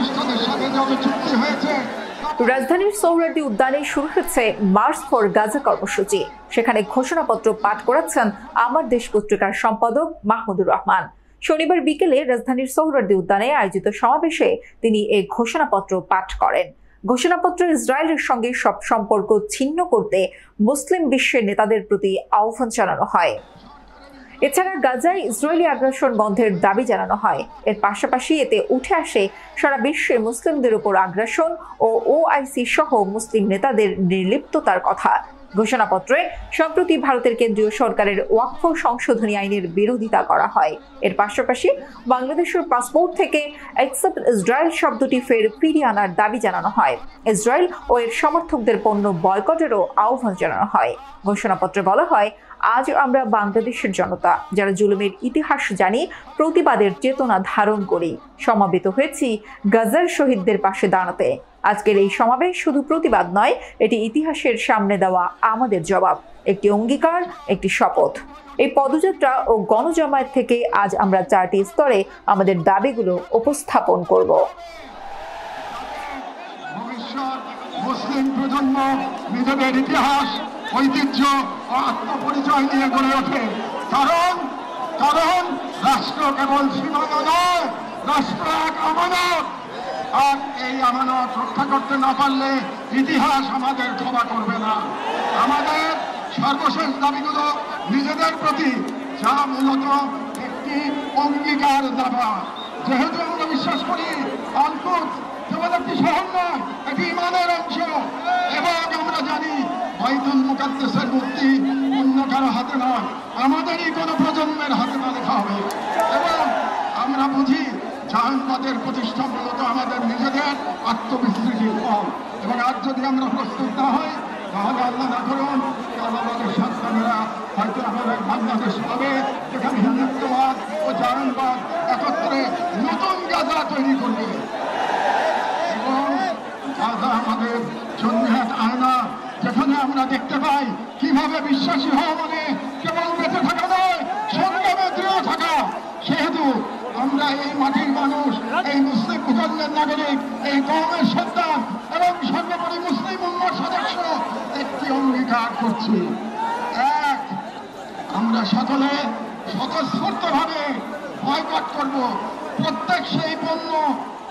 সংশ্লিষ্টদের সাথে যত চুক্তি হয়েছে। রাজধানীর সোহরাওয়ার্দী উদ্যানে শুরু হচ্ছে মার্চ ফর গাজা কর্মসূচি। সেখানে ঘোষণাপত্র পাঠ করাচ্ছেন আমার দেশ পত্রিকার সম্পাদক মাহমুদুর রহমান। শনিবার বিকেলে রাজধানীর সোহরাওয়ার্দী উদ্যানে আয়োজিত সমাবেশে তিনি এই ঘোষণাপত্র পাঠ করেন। ঘোষণাপত্রে ইসরায়েলের সঙ্গে সব সম্পর্ক ছিন্ন করতে মুসলিম বিশ্বের নেতাদের প্রতি আহ্বান জানানো হয়। এছাড়া গাজায় ইসরায়েলি আগ্রাসন বন্ধের দাবি জানানো হয়। এর পাশাপাশি এতে উঠে আসে সারা বিশ্বে মুসলিমদের উপর আগ্রাসন ও ওআইসি সহ মুসলিম নেতাদের নির্লিপ্ততার কথা। ঘোষণাপত্রে সম্প্রতি ভারতের কেন্দ্রীয় সরকারের ওয়াকফ সংশোধনী আইনের বিরোধিতা করা হয়। এর পাশাপাশি বাংলাদেশের পাসপোর্ট থেকে অ্যাকসেপ্ট ইসরায়েল শব্দটি ফিরিয়ে আনার দাবি জানানো হয়। ইসরায়েল ও এর সমর্থকদের পণ্য বয়কটেরও আহ্বান জানানো হয়। ঘোষণাপত্রে বলা হয়, আজ আমরা বাংলাদেশের জনতা যারা জুলুমের ইতিহাস জানি, প্রতিবাদের চেতনা ধারণ করি, সমাবেত হয়েছি গাজার শহীদদের পাশে দাঁড়াতে। আজকের এই সমাবেশ শুধু প্রতিবাদ নয়, এটি ইতিহাসের সামনে দেওয়া আমাদের জবাব, একটি অঙ্গীকার, একটি শপথ। এই পদযাত্রা ও গণজমায়েত থেকে আজ আমরা 4টি স্তরে আমাদের দাবিগুলো উপস্থাপন করব। মুসলিম প্রজন্ম নিজেদের ইতিহাস, ঐতিহ্য ও আত্মপরিচয় নিয়ে গড়ে ওঠে। কারণ রাষ্ট্র কেবল সীমানা নয়, রাষ্ট্র এক আমানত। আর এই আমানত রক্ষা করতে না পারলে ইতিহাস আমাদের ক্ষমা করবে না। আমাদের সর্বশেষ দাবিগুলো নিজেদের প্রতি, যা মূলত একটি অঙ্গীকার দাবা। যেহেতু আমরা বিশ্বাস করি আল-কুদস কেবল একটি শহর নয়, এটি ইমানের অংশ, এবং আমরা জানি বাইতুল মুকাদ্দাসের মুক্তি অন্য কারো হাতে নয়, আমাদেরই কোনো প্রজন্মের হাতে না লেখা হবে। এবং আমরা বুঝি জাহানবাদের প্রতিষ্ঠা মূলত আমাদের নিজেদের আত্মবিস্মৃতির ফল। এবং আজ যদি আমরা প্রস্তুত না হই, তাহলে আল্লাহ না করুন, আমাদের সন্তানেরা হয়তো আমাদের বাংলাদেশ হবে যেখানে হিন্দুত্ববাদ ও জাহানবাদ একত্রে নতুন গাজা তৈরি করবে। এবং গাজা আমাদের জন্য এক আয়না, যেখানে আমরা দেখতে পাই কিভাবে বিশ্বাসী হওয়া মানে কেবল বেঁচে থাকা নয়, সংগ্রামে দৃঢ় থাকা। সেহেতু আমরা এই মাটির মানুষ, এই মুসলিম ভূখণ্ডের নাগরিক, এই কওমের সন্তান এবং সর্বোপরি মুসলিম উম্মার সদস্য একটি অঙ্গীকার করছি। এক, আমরা সকলে স্বতঃস্ফূর্তভাবে বয়কট করব প্রত্যেক সেই পণ্য,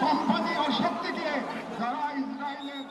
কোম্পানি ও শক্তিকে যারা ইসরায়েলের